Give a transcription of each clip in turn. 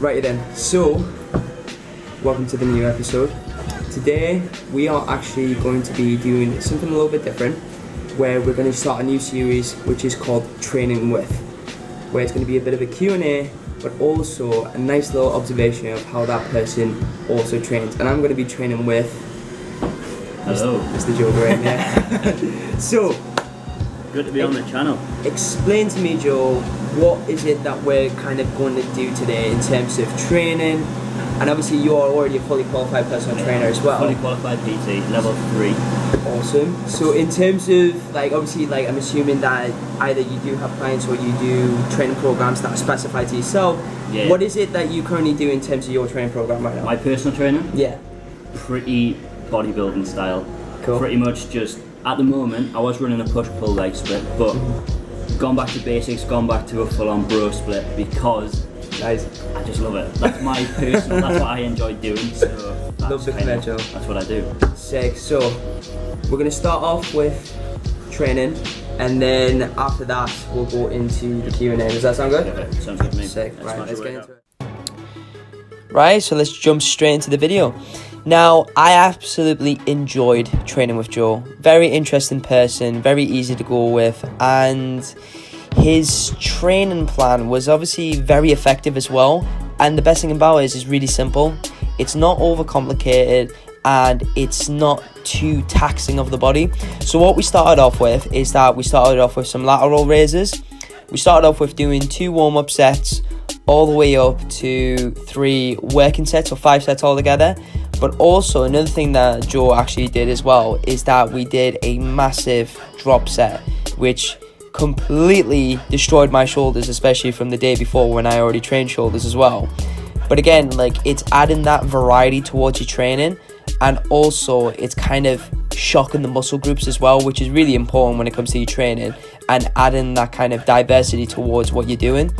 Righty then, so welcome to the new episode. Today we are actually going to be doing something a little bit different, where we're going to start a new series which is called Training With, where it's going to be a bit of a Q&A, but also a nice little observation of how that person also trains. And I'm going to be training with Mr. Joe Gray. Yeah. So good to be on the channel. Explain to me, Joe, what is it that we're kind of going to do today in terms of training? And obviously you are already a fully qualified personal trainer as well. Fully qualified PT, level 3. Awesome. So in terms of, like, obviously, like, I'm assuming that either you do have clients or you do training programs that are specified to yourself. Yeah. What is it that you currently do in terms of your training program right now? My personal training? Yeah. Pretty bodybuilding style. Cool. Pretty much just, at the moment, I was running a push-pull leg split, but gone back to basics, gone back to a full-on bro split because nice. I just love it. That's my personal, that's what I enjoy doing, so love the conventional. That's what I do. Sick. So we're going to start off with training, and then after that we'll go into the Q&A. Does that sound good? Okay, sounds good to me. Sick. Right, let's get into it. Right, so let's jump straight into the video. Now, I absolutely enjoyed training with Joe. Very interesting person, very easy to go with, and his training plan was obviously very effective as well. And the best thing about it is it's really simple. It's not overcomplicated and it's not too taxing of the body. So what we started off with is that we started off with some lateral raises. We started off with doing 2 warm-up sets all the way up to 3 working sets, or 5 sets altogether. But also another thing that Joe actually did as well is that we did a massive drop set, which completely destroyed my shoulders, especially from the day before when I already trained shoulders as well. But again, like, it's adding that variety towards your training, and also it's kind of shocking the muscle groups as well, which is really important when it comes to your training, and adding that kind of diversity towards what you're doing.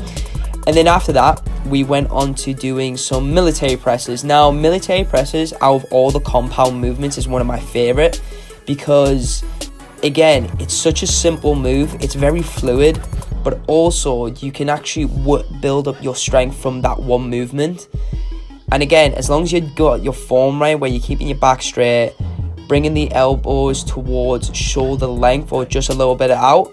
And then after that, we went on to doing some military presses. Now, military presses, out of all the compound movements, is one of my favorite because, again, it's such a simple move. It's very fluid, but also you can actually build up your strength from that one movement. And again, as long as you've got your form right, where you're keeping your back straight, bringing the elbows towards shoulder length or just a little bit out,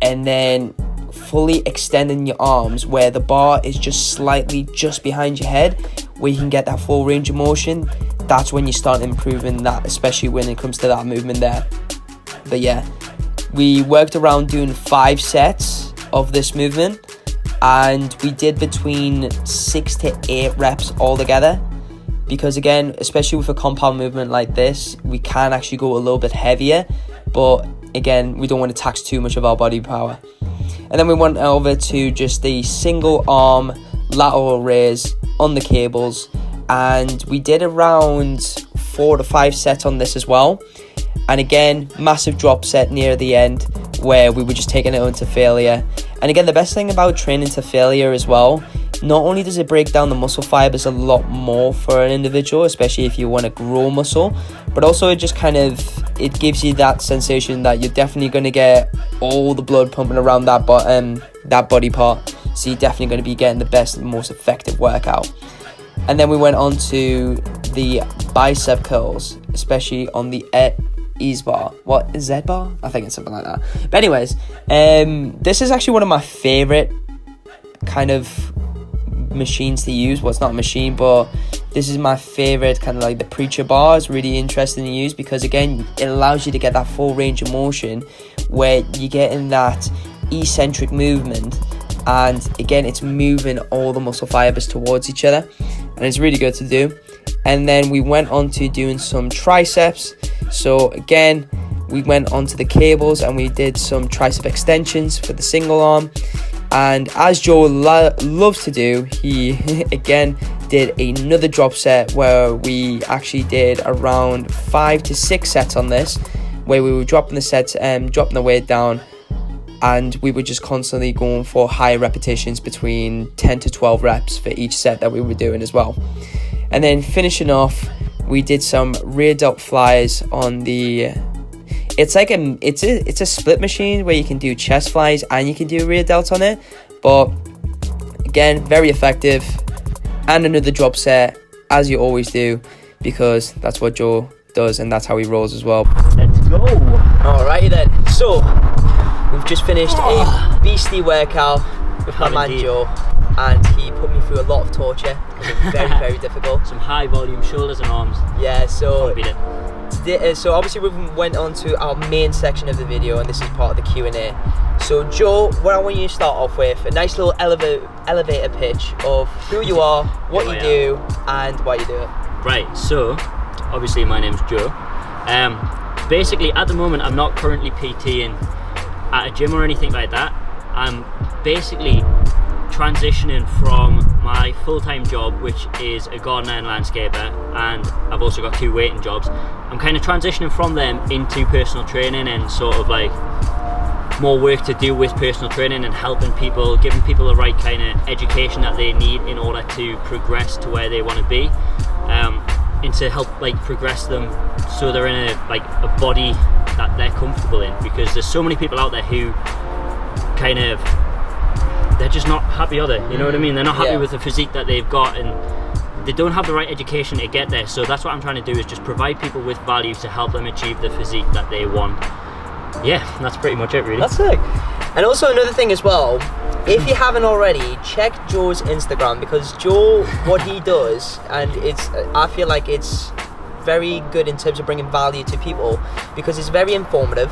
and then fully extending your arms where the bar is just slightly just behind your head, where you can get that full range of motion. That's when you start improving that, especially when it comes to that movement there. But yeah, we worked around doing 5 sets of this movement, and we did between 6 to 8 reps altogether, because again, especially with a compound movement like this, we can actually go a little bit heavier, but again, we don't want to tax too much of our body power. And then we went over to just the single arm lateral raise on the cables, and we did around 4 to 5 sets on this as well. And again, massive drop set near the end where we were just taking it into failure. And again, the best thing about training to failure as well, not only does it break down the muscle fibers a lot more for an individual, especially if you want to grow muscle, but also it just kind of, it gives you that sensation that you're definitely going to get all the blood pumping around that body part. So you're definitely going to be getting the best and most effective workout. And then we went on to the bicep curls, especially on the ease bar. What is Z bar? I think it's something like that. But anyways, this is actually one of my favorite kind of machines to use. Well, it's not a machine, but this is my favorite kind of like the preacher bar. Is really interesting to use because again, it allows you to get that full range of motion where you're getting that eccentric movement, and again, it's moving all the muscle fibers towards each other, and it's really good to do. And then we went on to doing some triceps. So again, we went onto the cables and we did some tricep extensions for the single arm. And as Joe loves to do, he again did another drop set where we actually did around 5 to 6 sets on this, where we were dropping the sets and dropping the weight down, and we were just constantly going for higher repetitions between 10 to 12 reps for each set that we were doing as well. And then finishing off, we did some rear delt flies on the, it's a split machine where you can do chest flies and you can do rear delts on it, but again, very effective. and another drop set, as you always do, because that's what Joe does and that's how he rolls as well. Let's go. Alrighty then. So we've just finished a beastly workout with my man Indeed. Joe, and he put me through a lot of torture because it was very, very difficult. Some high volume shoulders and arms. Yeah, so Can't beat it. today, so obviously we went on to our main section of the video, and this is part of the Q&A. So Joe, what I want you to start off with, a nice little elevator pitch of who you are, what you do, and why you do it. Right, so obviously my name's Joe. Basically at the moment I'm not currently PTing at a gym or anything like that. I'm basically transitioning from my full-time job, which is a gardener and landscaper, and I've also got 2 waiting jobs. I'm kind of transitioning from them into personal training and sort of like more work to do with personal training and helping people, giving people the right kind of education that they need in order to progress to where they want to be, and to help like progress them so they're in a body that they're comfortable in, because there's so many people out there who kind of, they're just not happy, are they? You know what I mean? They're not happy with the physique that they've got, and they don't have the right education to get there. So that's what I'm trying to do, is just provide people with value to help them achieve the physique that they want. Yeah, that's pretty much it, really. That's it. And also another thing as well, if you haven't already, check Joe's Instagram, because Joe, what he does, and I feel like it's very good in terms of bringing value to people, because it's very informative.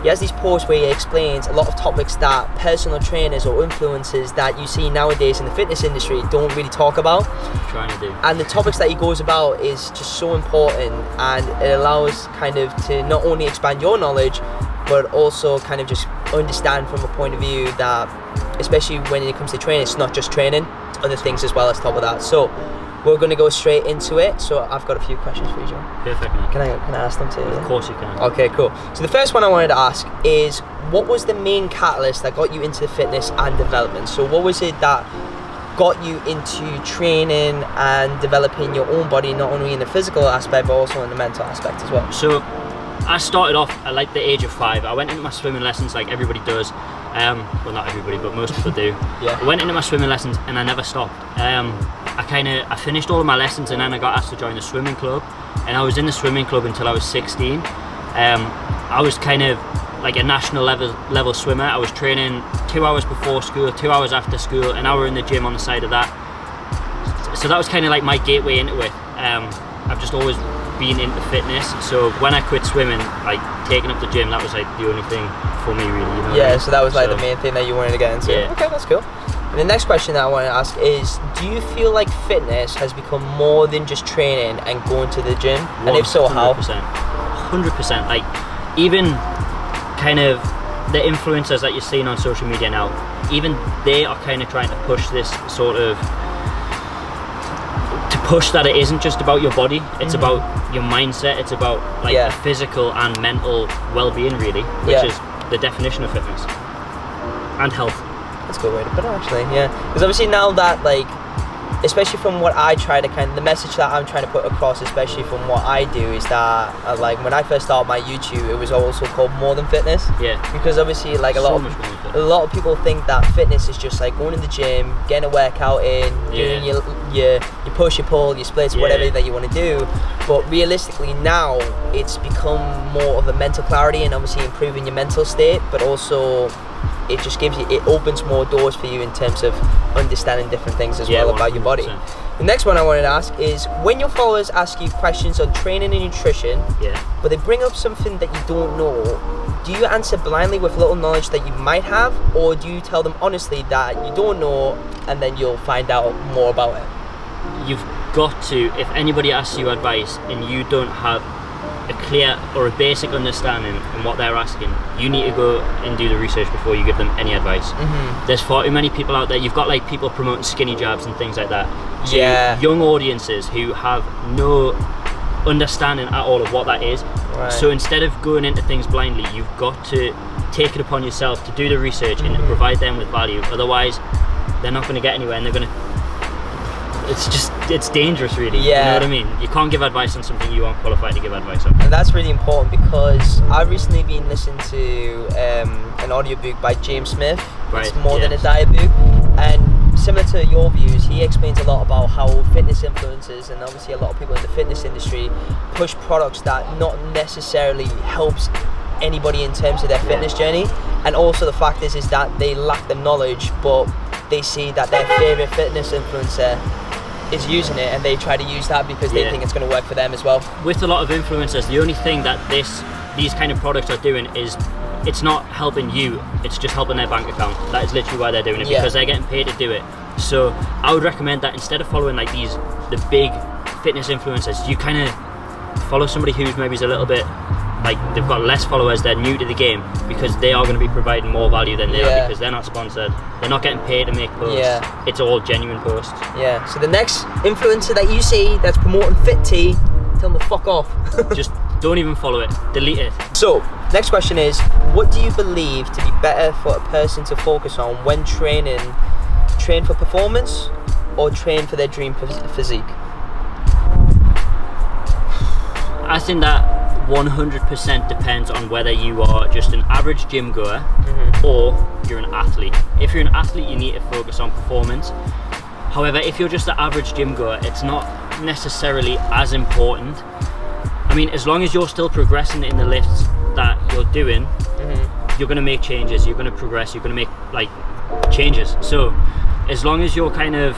He has these posts where he explains a lot of topics that personal trainers or influencers that you see nowadays in the fitness industry don't really talk about. I'm trying to do. And the topics that he goes about is just so important, and it allows kind of to not only expand your knowledge, but also kind of just understand from a point of view that, especially when it comes to training, it's not just training, it's other things as well as top of that. So we're going to go straight into it. So I've got a few questions for you, Joe. Perfect, man. Can I ask them to you? Of course you can. Okay, cool. So the first one I wanted to ask is, what was the main catalyst that got you into fitness and development? So what was it that got you into training and developing your own body, not only in the physical aspect, but also in the mental aspect as well? So I started off at like the age of 5. I went into my swimming lessons like everybody does. Well, not everybody, but most people do. Yeah. I went into my swimming lessons and I never stopped. I finished all of my lessons, and then I got asked to join the swimming club, and I was in the swimming club until I was 16. I was kind of like a national level swimmer. I was training 2 hours before school, 2 hours after school, an hour in the gym on the side of that. So that was kind of like my gateway into it. I've just always been into fitness, so when I quit swimming, like taking up the gym, that was like the only thing for me, really, you know. Yeah, so that was like the main thing that you wanted to get into. Yeah. Okay, that's cool. And the next question that I want to ask is, do you feel like fitness has become more than just training and going to the gym? And if so, how? 100%. Like, even kind of the influencers that you're seeing on social media now, even they are kind of trying to push this sort of, push that it isn't just about your body, it's about your mindset, it's about like the physical and mental well-being, really, which is the definition of fitness and health. That's a good way to put it, actually. Yeah, because obviously now that, like, especially from what I try to the message that I'm trying to put across, especially from what I do, is that like when I first started my YouTube, it was also called More Than Fitness. Yeah. Because obviously, like a lot of people think that fitness is just like going to the gym, getting a workout in, doing your push, your pull, your splits, whatever that you want to do. But realistically now, it's become more of a mental clarity and obviously improving your mental state, but also it just it opens more doors for you in terms of understanding different things as well about 100%. Your body. The next one I wanted to ask is, when your followers ask you questions on training and nutrition, but they bring up something that you don't know, do you answer blindly with little knowledge that you might have, or do you tell them honestly that you don't know and then you'll find out more about it? You've got to, if anybody asks you advice and you don't have a clear or a basic understanding in what they're asking, you need to go and do the research before you give them any advice. There's far too many people out there. You've got like people promoting skinny jabs and things like that to young audiences who have no understanding at all of what that is. So instead of going into things blindly, you've got to take it upon yourself to do the research and to provide them with value. Otherwise they're not going to get anywhere, and they're going to, it's dangerous, really. You know what I mean? You can't give advice on something you aren't qualified to give advice on. And that's really important, because I've recently been listening to an audiobook by James Smith. It's More Than a Diet book, and similar to your views, he explains a lot about how fitness influencers and obviously a lot of people in the fitness industry push products that not necessarily helps anybody in terms of their fitness journey. And also the fact is that they lack the knowledge, but they see that their favorite fitness influencer is using it and they try to use that because they think it's going to work for them as well. With a lot of influencers, the only thing that these kind of products are doing is it's not helping you, it's just helping their bank account. That is literally why they're doing it, because they're getting paid to do it. So I would recommend that instead of following like the big fitness influencers, you kind of follow somebody who's maybe is a little bit like they've got less followers, they're new to the game, because they are going to be providing more value than they are, because they're not sponsored, they're not getting paid to make posts. It's all genuine posts. So the next influencer that you see that's promoting fit tea, tell them to fuck off. Just don't even follow it, delete it. So next question is, what do you believe to be better for a person to focus on when training? Train for performance or train for their dream physique? I think that 100% depends on whether you are just an average gym goer or you're an athlete. If you're an athlete, you need to focus on performance. However, if you're just the average gym goer, it's not necessarily as important. I mean, as long as you're still progressing in the lifts that you're doing, you're going to make changes, you're going to progress, you're going to make like changes. So as long as you're kind of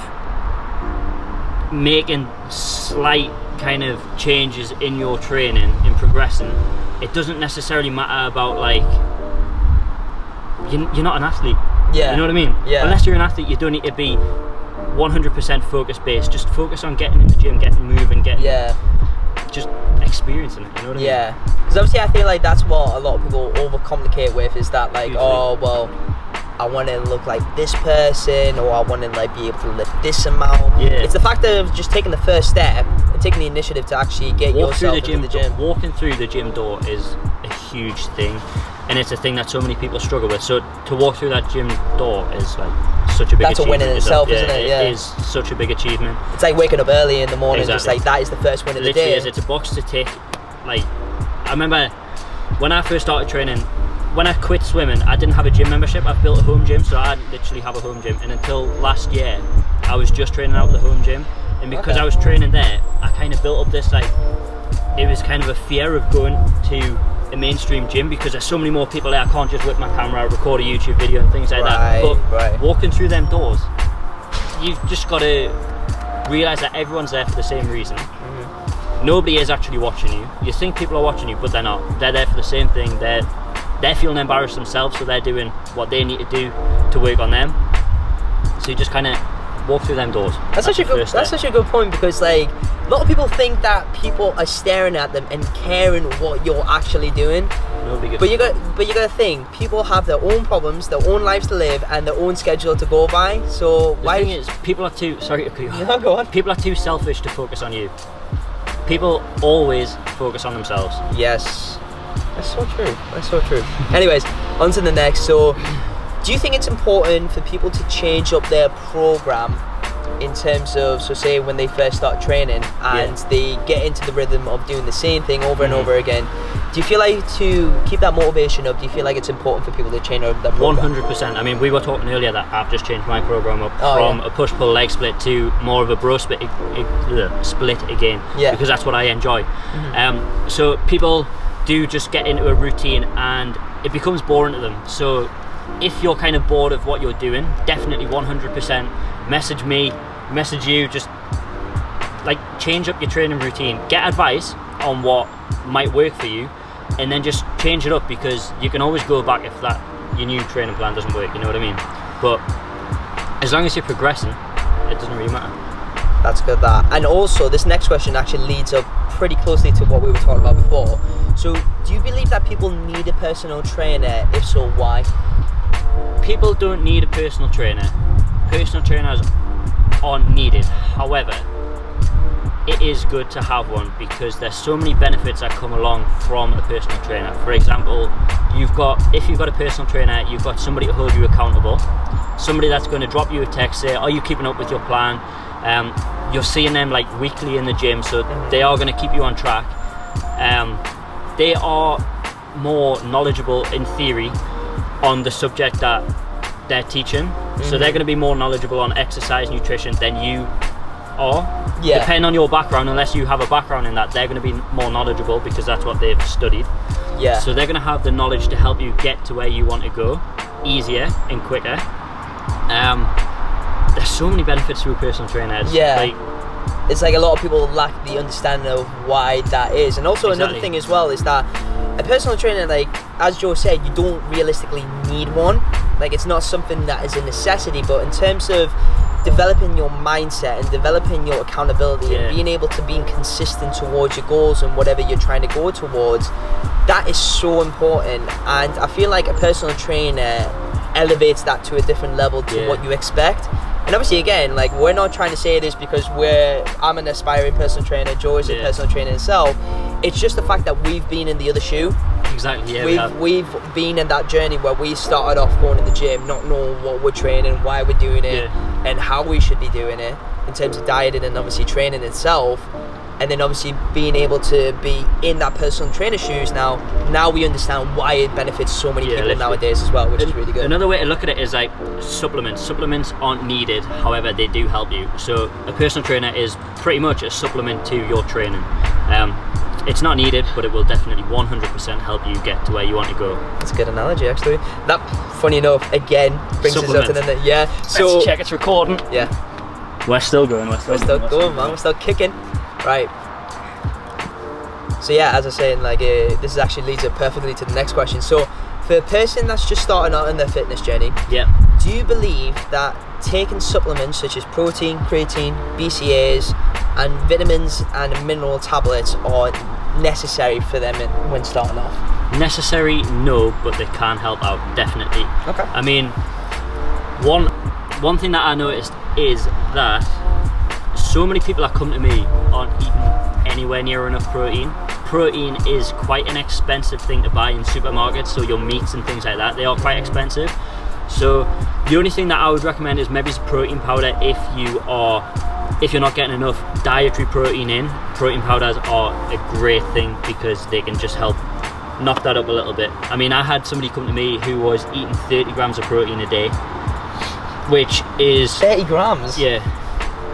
making slight kind of changes in your training, in progressing, it doesn't necessarily matter about like you're not an athlete. You know what I mean? Unless you're an athlete, you don't need to be 100% focus based. Just focus on getting in the gym, getting moving, getting just experiencing it, you know what I mean? Because obviously I feel like that's what a lot of people overcomplicate with, is that like, oh well, I want to look like this person, or I want to like be able to lift this amount. It's the fact of just taking the first step and taking the initiative to actually get yourself into the gym. Walking through the gym door is a huge thing, and it's a thing that so many people struggle with. So to walk through that gym door is like such a big achievement. That's a win in itself, isn't it? It is such a big achievement. It's like waking up early in the morning, just like that is the first win of the day. Literally is. It's a box to tick. Like, I remember when I first started training, when I quit swimming, I didn't have a gym membership. I've built a home gym, so I literally have a home gym. And until last year, I was just training out of the home gym. And because I was training there, I kind of built up this like, it was kind of a fear of going to a mainstream gym because there's so many more people there. I can't just whip my camera out, record a YouTube video and things like that. But walking through them doors, you've just got to realise that everyone's there for the same reason. Nobody is actually watching you. You think people are watching you, but they're not. They're there for the same thing. They're feeling embarrassed themselves, so they're doing what they need to do to work on them. So you just kind of walk through them doors. That's such a good point, because like a lot of people think that people are staring at them and caring what you're actually doing. But you got to think, people have their own problems, their own lives to live, and their own schedule to go by. So the thing is, people are too go on. People are too selfish to focus on you. People always focus on themselves. Yes. That's so true. Anyways, on to the next. So, do you think it's important for people to change up their program in terms of, so say when they first start training and they get into the rhythm of doing the same thing over and over again, do you feel like to keep that motivation up, do you feel like it's important for people to change up their program? 100%. I mean, we were talking earlier that I've just changed my program up from a push-pull leg split to more of a bro split again, because that's what I enjoy. So people do just get into a routine and it becomes boring to them. So if you're kind of bored of what you're doing, definitely 100% message me, message you, just like change up your training routine, get advice on what might work for you, and then just change it up, because you can always go back if that your new training plan doesn't work, you know what I mean? But as long as you're progressing, it doesn't really matter. That's good, that. And also this next question actually leads up pretty closely to what we were talking about before. So do you believe that people need a personal trainer? If so, why? People don't need a personal trainer. Personal trainers aren't needed. However, it is good to have one, because there's so many benefits that come along from a personal trainer. For example, if you've got a personal trainer, you've got somebody to hold you accountable, somebody that's going to drop you a text, say, are you keeping up with your plan? You're seeing them like weekly in the gym, so they are going to keep you on track. They are more knowledgeable in theory on the subject that they're teaching, so they're going to be more knowledgeable on exercise, nutrition than you are. Yeah. Depending on your background, unless you have a background in that, they're going to be more knowledgeable because that's what they've studied. Yeah. So they're going to have the knowledge to help you get to where you want to go easier and quicker. There's so many benefits to a personal trainer. It's like a lot of people lack the understanding of why that is. And also another thing as well is that a personal trainer, like as Joe said, you don't realistically need one. Like it's not something that is a necessity, but in terms of developing your mindset and developing your accountability and being able to be consistent towards your goals and whatever you're trying to go towards, that is so important. And I feel like a personal trainer elevates that to a different level to what you expect. And obviously, again, like we're not trying to say this because I'm an aspiring personal trainer, Joe is a personal trainer himself. It's just the fact that we've been in the other shoe. Exactly, yeah. We've been in that journey where we started off going to the gym, not knowing what we're training, why we're doing it, and how we should be doing it in terms of dieting and obviously training itself. And then obviously being able to be in that personal trainer shoes now we understand why it benefits so many people nowadays as well, which is really good. Another way to look at it is like supplements aren't needed, however they do help you. So a personal trainer is pretty much a supplement to your training. It's not needed, but it will definitely 100% help you get to where you want to go. That's a good analogy, actually. That, funny enough, again brings us up to the So let's check it's recording. Yeah, we're still going. We're still going, man. We're still kicking. Right. So yeah, as I was saying, like this actually leads up perfectly to the next question. So for a person that's just starting out in their fitness journey, do you believe that taking supplements such as protein, creatine, BCAAs, and vitamins and mineral tablets are necessary for them when starting off? Necessary, no, but they can help out, definitely. Okay. I mean, one thing that I noticed is that so many people that come to me aren't eating anywhere near enough protein. Protein is quite an expensive thing to buy in supermarkets, so your meats and things like that, they are quite expensive. So the only thing that I would recommend is maybe some protein powder if you're not getting enough dietary protein in. Protein powders are a great thing because they can just help knock that up a little bit. I mean, I had somebody come to me who was eating 30 grams of protein a day, which is 30 grams? Yeah,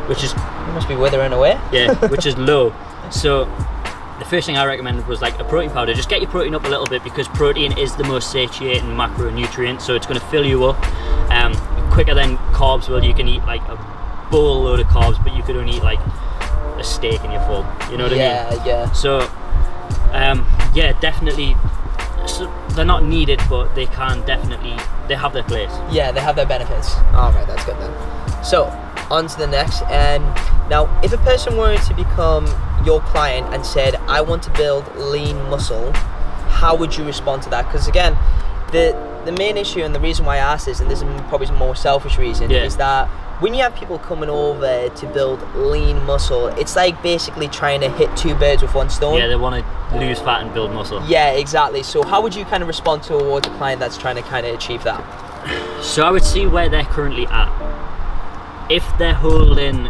which is, you must be withering away. Yeah, which is low. So the first thing I recommended was like a protein powder. Just get your protein up a little bit because protein is the most satiating macronutrient, so it's going to fill you up quicker than carbs will. You can eat like a bowl load of carbs, but you could only eat like a steak and you're full. You know what I mean? Yeah. So definitely. So they're not needed, but they have their place. Yeah, they have their benefits. Alright, that's good then. So on to the next. Now, if a person were to become your client and said, I want to build lean muscle, how would you respond to that? Because again, the main issue and the reason why I asked this, and this is probably a more selfish reason, is that when you have people coming over to build lean muscle, it's like basically trying to hit two birds with one stone. Yeah, they want to lose fat and build muscle. Yeah, exactly. So how would you kind of respond towards a client that's trying to kind of achieve that? So I would see where they're currently at. If they're holding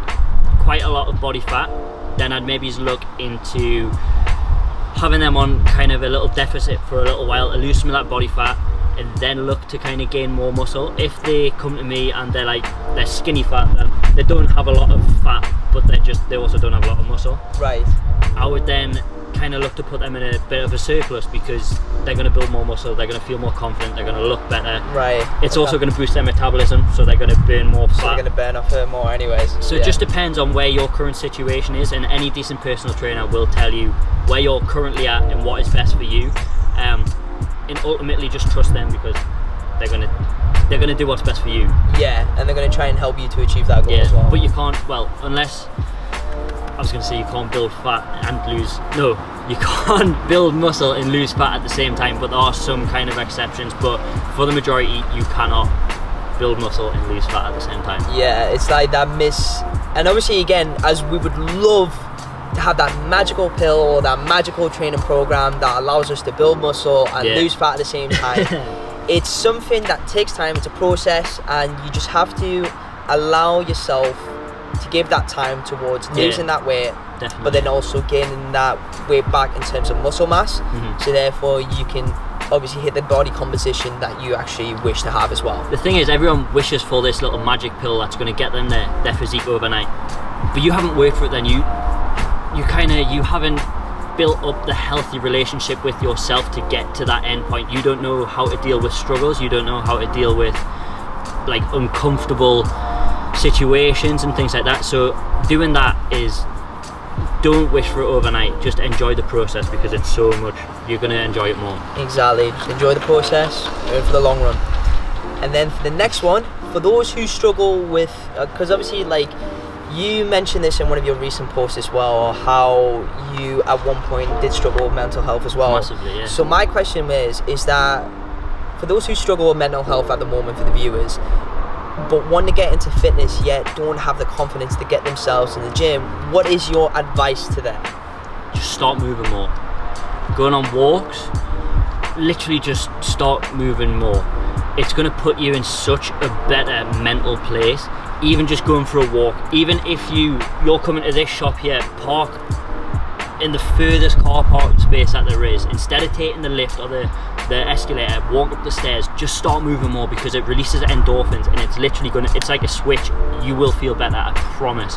quite a lot of body fat, then I'd maybe look into having them on kind of a little deficit for a little while to lose some of that body fat and then look to kind of gain more muscle. If they come to me and they're skinny fat, then they don't have a lot of fat, but they also don't have a lot of muscle. Right. I would then kind of look to put them in a bit of a surplus because they're going to build more muscle, they're going to feel more confident, they're going to look better. Right. It's also going to boost their metabolism, so they're going to burn more fat. So they're going to burn off it more anyways. So it just depends on where your current situation is, and any decent personal trainer will tell you where you're currently at and what is best for you. And ultimately just trust them because they're gonna do what's best for you. Yeah, and they're gonna try and help you to achieve that goal as well. But you can't, unless I was gonna say you can't build fat and lose. No, you can't build muscle and lose fat at the same time. But there are some kind of exceptions. But for the majority, you cannot build muscle and lose fat at the same time. Yeah, it's like that and obviously again, as we would love to have that magical pill or that magical training program that allows us to build muscle and lose fat at the same time. It's something that takes time, it's a process, and you just have to allow yourself to give that time towards losing that weight, but then also gaining that weight back in terms of muscle mass. So therefore you can obviously hit the body composition that you actually wish to have as well. The thing is, everyone wishes for this little magic pill that's going to get them their physique overnight, but you haven't worked for it. Then you haven't built up the healthy relationship with yourself to get to that end point. You don't know how to deal with struggles, you don't know how to deal with like uncomfortable situations and things like that. So doing that is, don't wish for it overnight, just enjoy the process, because it's so much, you're going to enjoy it more. Exactly, just enjoy the process, go for the long run. And then for the next one, for those who struggle with, because obviously like you mentioned this in one of your recent posts as well, how you at one point did struggle with mental health as well. Massively, yeah. So my question is that for those who struggle with mental health at the moment, for the viewers, but want to get into fitness yet don't have the confidence to get themselves in the gym, what is your advice to them? Just start moving more. Going on walks, literally just start moving more. It's going to put you in such a better mental place. Even just going for a walk, even if you're coming to this shop here, park in the furthest car parking space that there is. Instead of taking the lift or the escalator, walk up the stairs, just start moving more, because it releases endorphins, and it's literally it's like a switch. You will feel better, I promise.